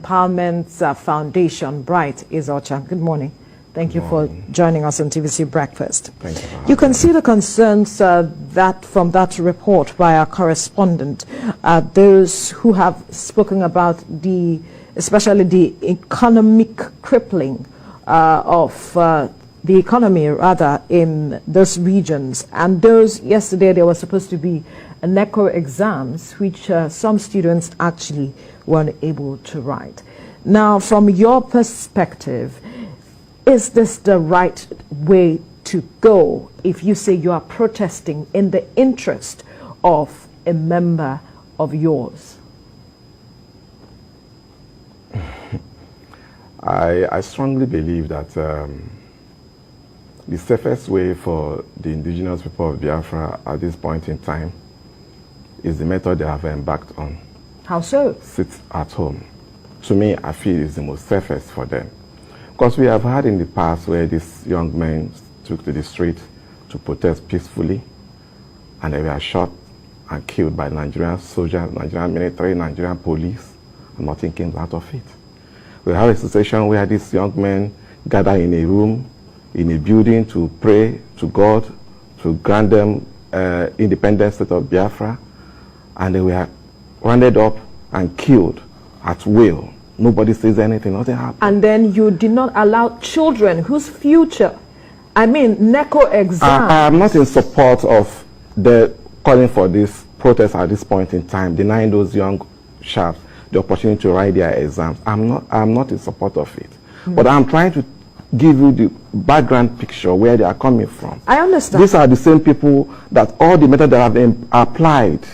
Parliament's Foundation, Bright Izocha. Good morning. Thank you for joining us on TVC Breakfast. Thank you. You can see the concerns that from that report by our correspondent, those who have spoken about especially the economic crippling of the economy rather in those regions, and those yesterday there was supposed to be a NECO exams which some students actually weren't able to write. Now, from your perspective, is this the right way to go if you say you are protesting in the interest of a member of yours? I strongly believe that the safest way for the indigenous people of Biafra at this point in time is the method they have embarked on. How so? Sit at home. To me, I feel it's the most safest for them. Because we have had in the past where these young men took to the street to protest peacefully, and they were shot and killed by Nigerian soldiers, Nigerian military, Nigerian police, and nothing came out of it. We have a situation where these young men gather in a room, in a building to pray to God, to grant them independent state of Biafra, and they were rounded up and killed at will. Nobody says anything, nothing happened. And then you did not allow children whose future, NECO exams. I am not in support of the calling for this protest at this point in time, denying those young chaps the opportunity to write their exams. I'm not in support of it. But I'm trying to give you the background picture where they are coming from. I understand. These are the same people that all the methods that have been applied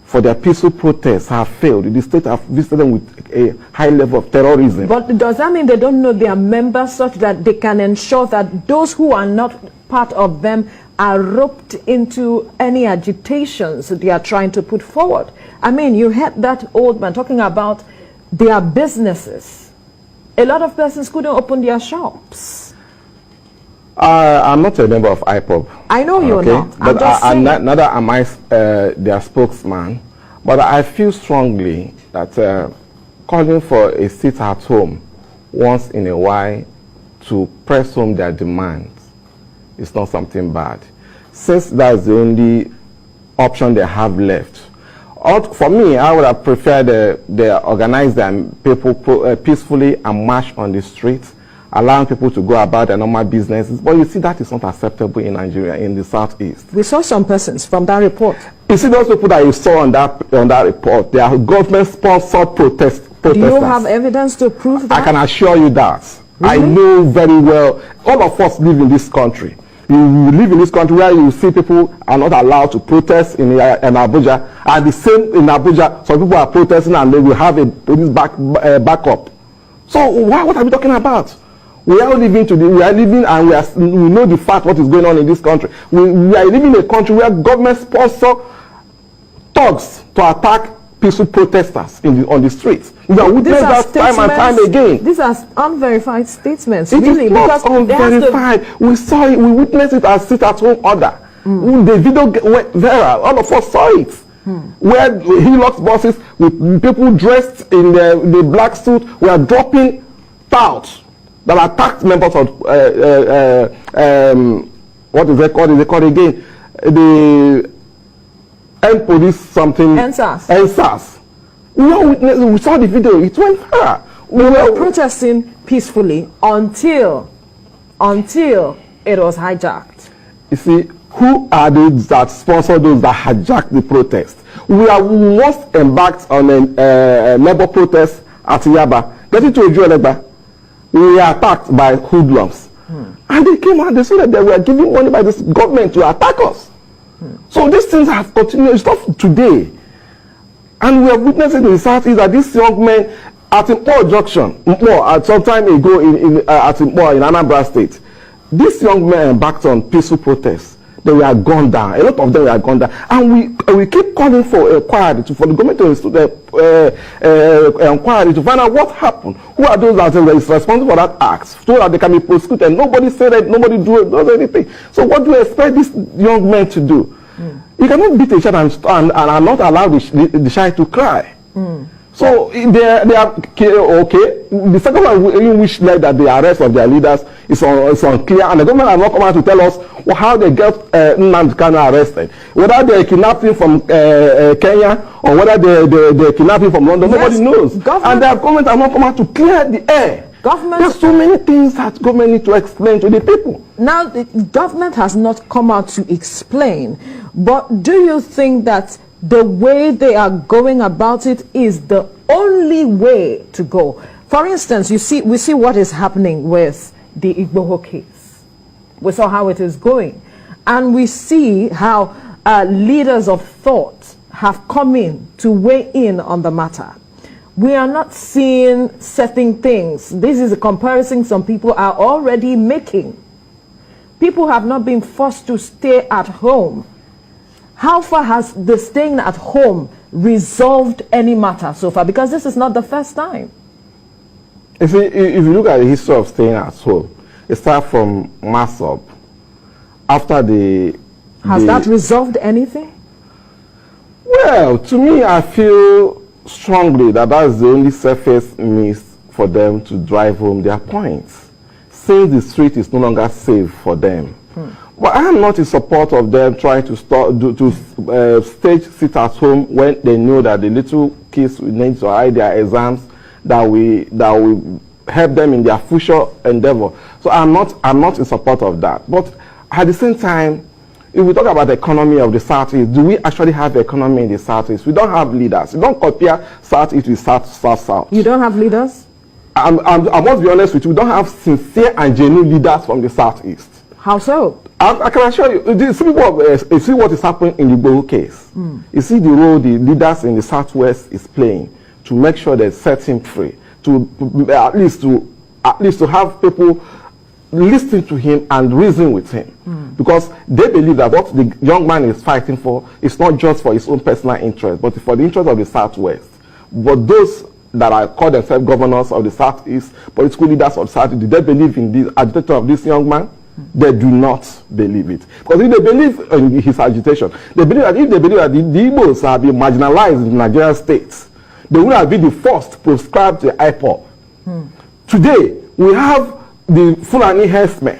for their peaceful protests have failed. The state have visited them with a high level of terrorism. But does that mean they don't know their members such that they can ensure that those who are not part of them are roped into any agitations they are trying to put forward? You heard that old man talking about their businesses. A lot of persons couldn't open their shops. I'm not a member of IPOB. I know you're not. But neither am I their spokesman. But I feel strongly that calling for a sit at home once in a while to press home their demands is not something bad. Since that's the only option they have left. For me, I would have preferred they organize their people peacefully and march on the streets, allowing people to go about their normal businesses. But you see, that is not acceptable in Nigeria, in the southeast. We saw some persons from that report. You see, those people that you saw on that report, they are government-sponsored protesters. Do you have evidence to prove that? I can assure you that. Really? I know very well. All of us live in this country. You live in this country where you see people are not allowed to protest in Abuja, and the same in Abuja, some people are protesting and they will have a police backup. So what are we talking about? We are living and we know the fact what is going on in this country. We are living in a country where government sponsor thugs to attack peaceful protesters on the streets. We are witnessing that time and time again. These are unverified statements. It is not unverified. We saw it. We witnessed it as sit-at-home order. The video went viral. All of us saw it. Where Hilux buses with people dressed in the black suit were dropping touts that attacked members of what is it called? Is it called again? The End Police something. NSAS. We saw the video. It went viral. We were protesting peacefully until it was hijacked. You see, who are those that sponsor those that hijacked the protest? We once embarked on a labor protest at Yaba. Getting to Ejuelegba, we were attacked by hoodlums. And they came out, they said that they were giving money by this government to attack us. So these things have continued. It's not today. And we are witnessing in the southeast that these young men at Impo Junction, some time ago at Impo in Anambra State, these young men embarked on peaceful protests. They were gunned down. A lot of them were gunned down. And we keep calling for inquiry for the government to inquiry to find out what happened. Who are those that are responsible for that act, so that they can be prosecuted. Nobody said that, nobody does anything. So what do you expect these young men to do? You cannot beat a child and not allow the child to cry. So they are okay. The second one in which led that the arrest of their leaders is unclear, and the government has not come out to tell us how they get Nnamdi Kanu arrested. Whether they kidnapped him from Kenya or whether they kidnapped him from London, nobody knows. And the government has not come out to clear the air. There's so many things that government need to explain to the people. Now, the government has not come out to explain, but do you think that the way they are going about it is the only way to go? For instance, we see what is happening with the Igboho case. We saw how it is going. And we see how leaders of thought have come in to weigh in on the matter. We are not seeing certain things. This is a comparison some people are already making. People have not been forced to stay at home. How far has the staying at home resolved any matter so far? Because this is not the first time. If you look at the history of staying at home, it starts from Masop. After Has that resolved anything? Well, to me, I feel strongly that that's the only surface means for them to drive home their points, since the street is no longer safe for them. But I am not in support of them trying to stage sit at home when they know that the little kids will need to hide their exams that will help them in their future endeavor. So I'm not in support of that. But at the same time, if we talk about the economy of the Southeast, do we actually have economy in the Southeast? We don't have leaders. We don't compare Southeast with South. You don't have leaders? I must be honest with you, we don't have sincere and genuine leaders from the Southeast. How so? I can assure you, see what is happening in the Igboho case. You see the role the leaders in the Southwest is playing to make sure they set him free, at least to have people listen to him and reason with him, because they believe that what the young man is fighting for is not just for his own personal interest, but for the interest of the Southwest. But those that are called themselves governors of the Southeast, political leaders of the Southeast, do they believe in the agitation of this young man? They do not believe it. Because if they believe in his agitation, they believe that if they believe that the Igbos are being marginalized in Nigerian states, they would have been the first prescribed to IPOB. Today, we have the Fulani herdsmen.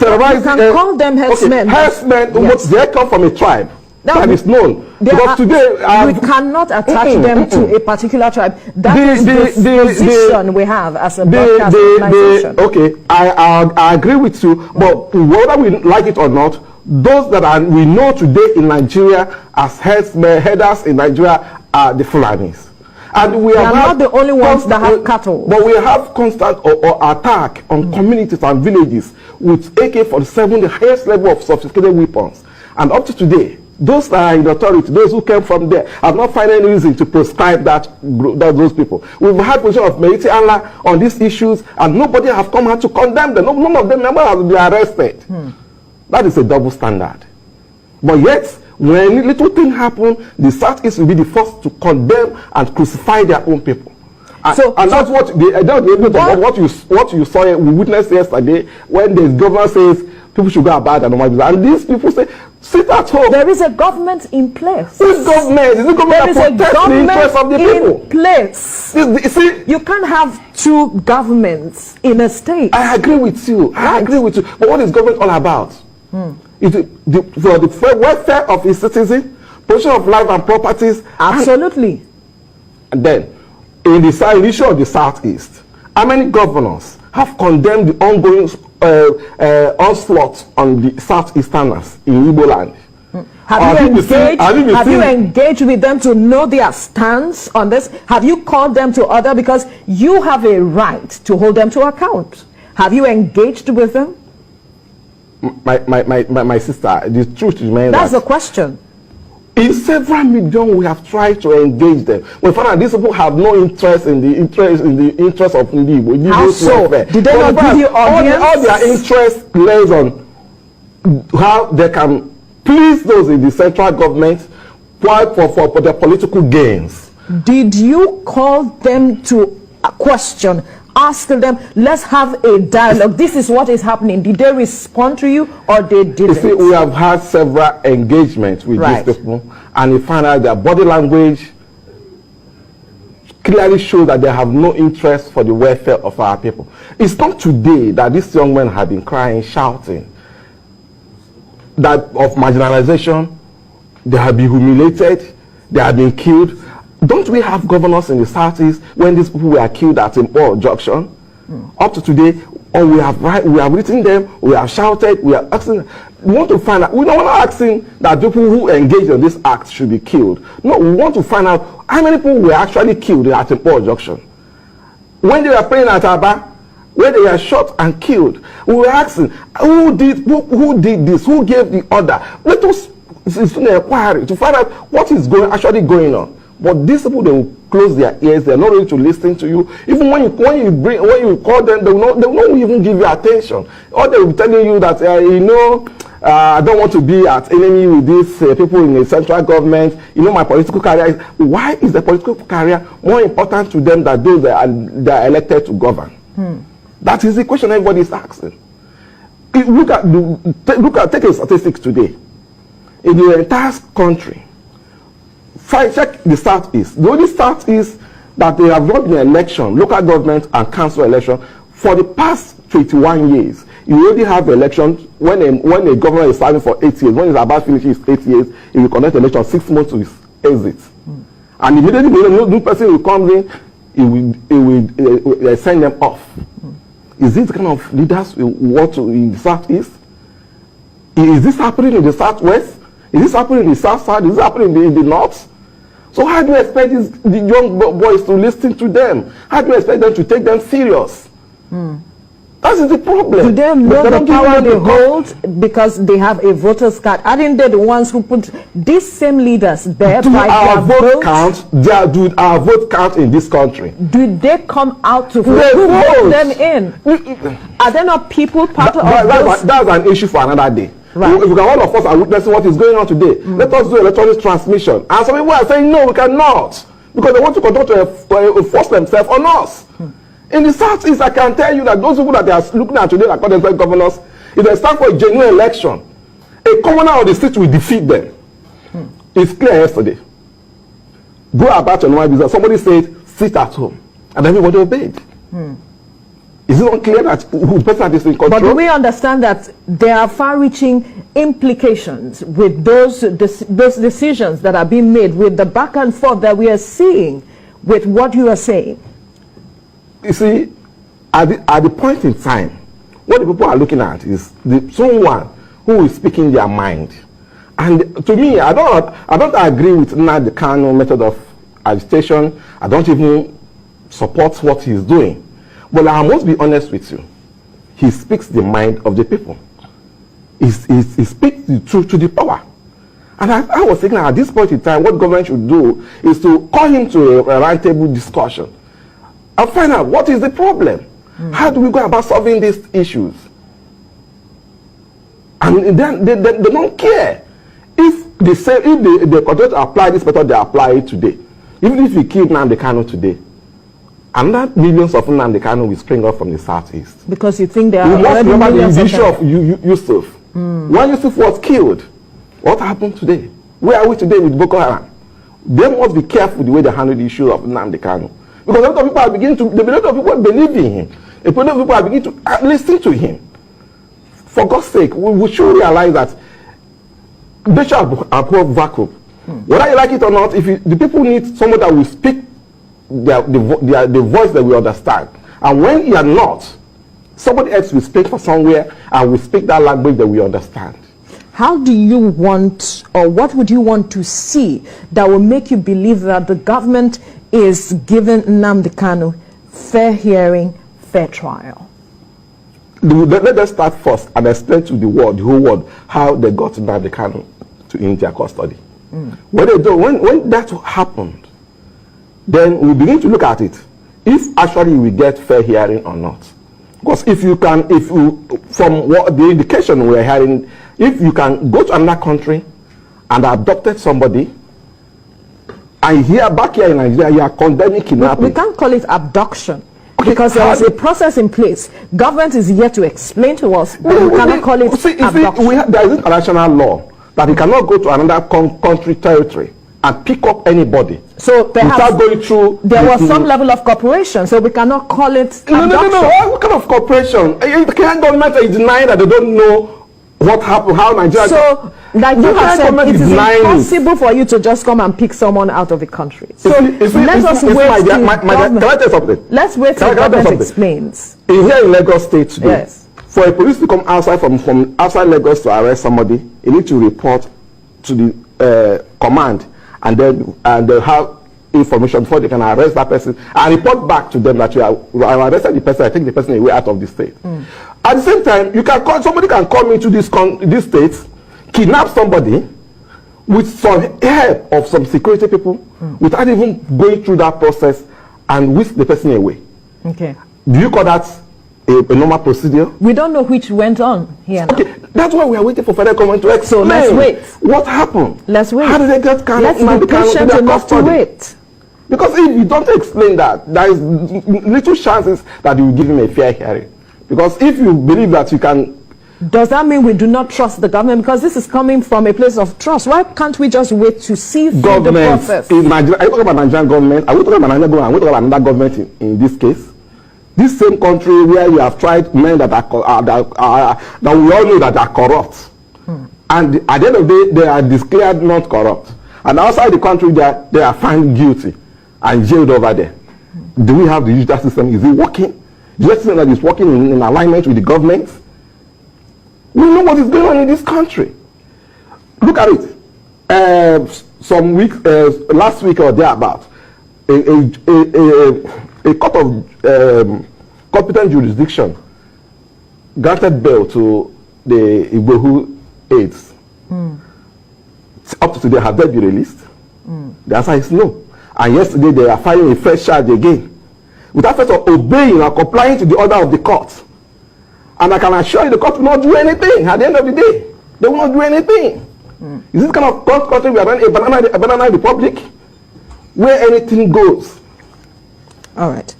You can call them herdsmen. Okay, herdsmen, yes. They come from a tribe that is known. Because today, we cannot attach them to a particular tribe. That is the position we have as a broadcast organization. Okay, I agree with you, but whether we like it or not, those that we know today in Nigeria as headers in Nigeria are the Fulanis. And we are not the only ones that have cattle. But we have constant attack on communities and villages with AK-47, the highest level of sophisticated weapons. And up to today, those that are in authority, those who came from there, have not found any reason to prescribe those people. We've had position of Meiti Allah on these issues, and nobody have come out to condemn them. None of them never have been arrested. That is a double standard. But yet, when little thing happen, the Southeast will be the first to condemn and crucify their own people. And that's what you saw, we witnessed yesterday when the governor says people should go about and normal, and these people say, sit at home. There is a government in place. Which government? Is the government that protects the interests of the people? In place. See, you can't have two governments in a state. I agree with you. I agree with you. But what is government all about? For the welfare of its citizens, protection of life and properties. Absolutely. And then, in the issue of the Southeast, how many governors have condemned the ongoing onslaught on the Southeasterners in Igbo land? Have you engaged with them to know their stance on this? Have you called them to order? Because you have a right to hold them to account. Have you engaged with them? My sister, the truth remains that's the question. In several mediums, we have tried to engage them. We found that these people have no interest in the interest of Igbo. How so? Did they not give you audience? All their interest lays on how they can please those in the central government for their political gains. Did you call them to a question? Ask them, let's have a dialogue. This is what is happening. Did they respond to you or they didn't? You see, we have had several engagements with these people, and we find out their body language clearly shows that they have no interest for the welfare of our people. It's not today that these young men have been crying, shouting, that of marginalization, they have been humiliated, they have been killed. Don't we have governors in the Southeast when these people were killed at Impo Junction? Up to today, or we have written them, we have shouted, we are asking. We want to find out. We're not asking that people who engage in this act should be killed. No, we want to find out how many people were actually killed at Impo Junction. When they were praying at Aba, when they were shot and killed, we were asking who did this, who gave the order. Let us do an inquiry to find out what is actually going on. But these people, they will close their ears. They're not ready to listen to you. Even when you call them, they will not even give you attention. Or they will be telling you that I don't want to be at enemy with these people in the central government. My political career is. Why is the political career more important to them than those that are elected to govern? That is the question everybody is asking. Take a statistics today. In the entire country, check the Southeast. The only Southeast that they have not been election, local government and council election for the past 21 years. You already have elections when a governor is serving for 8 years. When he's about finishing his 8 years, he will conduct election 6 months to his exit. And immediately the new person will come in, he will send them off. Is this the kind of leaders we want in the Southeast? Is this happening in the Southwest? Is this happening in the South Side? Is this happening in the North? So how do you expect the young boys to listen to them? How do you expect them to take them serious? That is the problem. Do they know the power they hold because they have a voter's card? Aren't they the ones who put these same leaders there by our their vote count? Do our vote count in this country? Do they come out to vote? Who vote them in? Are there not people part of those? That's an issue for another day. Right. If all of us are witnessing what is going on today, let us do electronic transmission. And some people are saying, no, we cannot. Because they want to continue to force themselves on us. In the Southeast, I can tell you that those people that they are looking at today, like other governors, if they stand for a genuine election, a commoner of the state will defeat them. It's clear yesterday. Go about your normal business. Somebody said, sit at home. And everybody obeyed. Is it not clear that who person is in control? But do we understand that there are far-reaching implications with those decisions that are being made, with the back and forth that we are seeing with what you are saying? You see, at the point in time, what the people are looking at is someone who is speaking their mind. And to me, I don't agree with the Kanu method of agitation. I don't even support what he's doing. But I must be honest with you. He speaks the mind of the people. He speaks the truth to the power. And I was thinking at this point in time, what government should do is to call him to a roundtable discussion and find out what is the problem. How do we go about solving these issues? And then they don't care. If they continue to apply this method, they apply it today. Even if we kill Nnamdi Kanu today, another millions of Nnamdi Kanu will spring up from the Southeast. Because you think there are we must remember the issue of Yusuf. When Yusuf was killed, what happened today? Where are we today with Boko Haram? They must be careful the way they handle the issue of Nnamdi Kanu. Because a lot of people are beginning to, a lot of people believe in him. A lot of people are beginning to listen to him. For God's sake, we should realize that they should approve vacuum. Whether you like it or not, the people need someone that will speak the voice that we understand. And when you are not, somebody else will speak for somewhere and will speak that language that we understand. How do you want, or what would you want to see that will make you believe that the government is giving Nnamdi Kanu fair hearing, fair trial? Let us start first and explain to the whole world, how they got Nnamdi Kanu in their custody. When that happened, then we begin to look at it. If actually we get fair hearing or not. Because from what the indication we're hearing, if you can go to another country and adopted somebody, and back here in Nigeria, you are condemning kidnapping. We can't call it abduction. Okay, because there was a process in place. Government is here to explain to us, but we cannot call it abduction. There is international law that you cannot go to another country territory and pick up anybody. So perhaps without going through there was some level of cooperation, so we cannot call it no. abduction. What kind of cooperation? The Kenyan government is denying that they don't know what happened, how Nigeria. So, like you have said, it is denying impossible for you to just come and pick someone out of the country. So let us wait till can I tell you something? Let's wait till government explains. Here in Lagos State today, yes, for a police to come outside from outside Lagos to arrest somebody, you need to report to the command, and then they have information before they can arrest that person and report back to them that you are arrested the person. I take the person away out of the state. At the same time, you can call somebody can come into this state, kidnap somebody with some help of some security people without even going through that process and whisk the person away. Okay. Do you call that a normal procedure? We don't know which went on here now. Okay, that's why we are waiting for federal government to explain. So let's wait. What happened? Let's wait. How did they get Let's be patient enough to wait. Because if you don't explain that, there is little chances that you will give him a fair hearing. Because if you believe that you can... Does that mean we do not trust the government? Because this is coming from a place of trust. Why can't we just wait to see through the process? In Nigeria, are you talking about Nigerian government? Are we talking about Nigerian government? Are we talking about another government in this case? This same country where you have tried men that that we all know that are corrupt. And at the end of the day, they are declared not corrupt. And outside the country, they are found guilty and jailed over there. Do we have the judicial system? Is it working? The judicial system that is working in alignment with the government? We know what is going on in this country. Look at it. Some weeks, last week or thereabout, a court of competent jurisdiction granted bail to the Igbohu aides. Up to today, have they been released? The answer is no. And yesterday they are filing a fresh charge again, without first of obeying or complying to the order of the court. And I can assure you the court will not do anything at the end of the day. They will not do anything. Is this kind of country we are running a banana republic where anything goes? All right.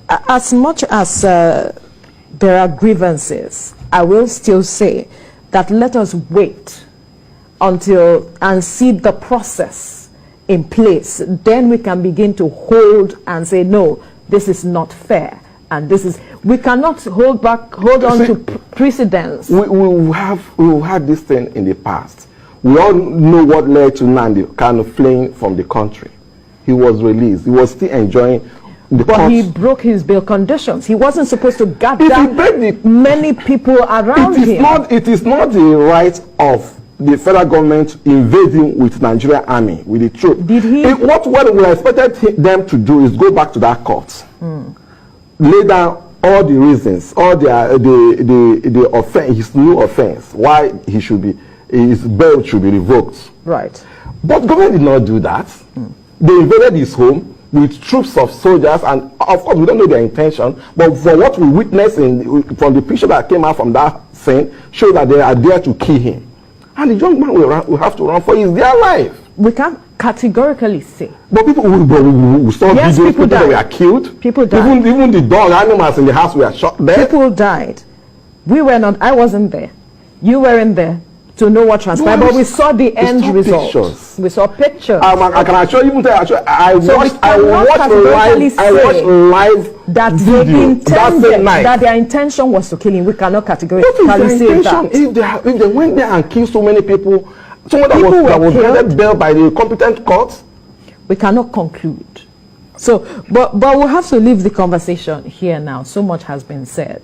As much as there are grievances, I will still say that let us wait until and see the process in place. Then we can begin to hold and say, no, this is not fair. And this is, we cannot hold on to precedents. We have had this thing in the past. We all know what led to Nnamdi Kanu fleeing from the country. He was released. He was still enjoying the But he broke his bail conditions. He wasn't supposed to gather many people around him. It is not the right of the federal government invading with Nigerian army, with the troop. Did he? What we expected them to do is go back to that court, lay down all the reasons, all the offense, his new offense, why his bail should be revoked. Right. But government did not do that. They invaded his home with troops of soldiers, and of course we don't know their intention, but for what we witnessed from the picture that came out from that scene, show that they are there to kill him. And the young man will have to run for his dear life. We can't categorically say. But people who saw yes, videos, people that were killed. People died. Even the dog animals in the house were shot dead. People died. We were not, I wasn't there. You weren't there to know what transpired, but we saw the end result. Pictures. We saw pictures. I can assure you, I watched live that they intended, that their intention was to kill him. We cannot categorically say that. If they went there and killed so many people, someone that was granted bail by the competent court, we cannot conclude. So, but we'll have to leave the conversation here now. So much has been said.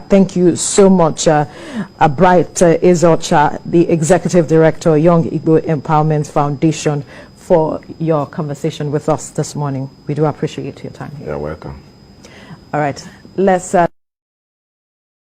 Thank you so much, Bright Ezeocha, the Executive Director, Young Igbo Empowerment Foundation, for your conversation with us this morning. We do appreciate your time here. You're welcome. All right, let's...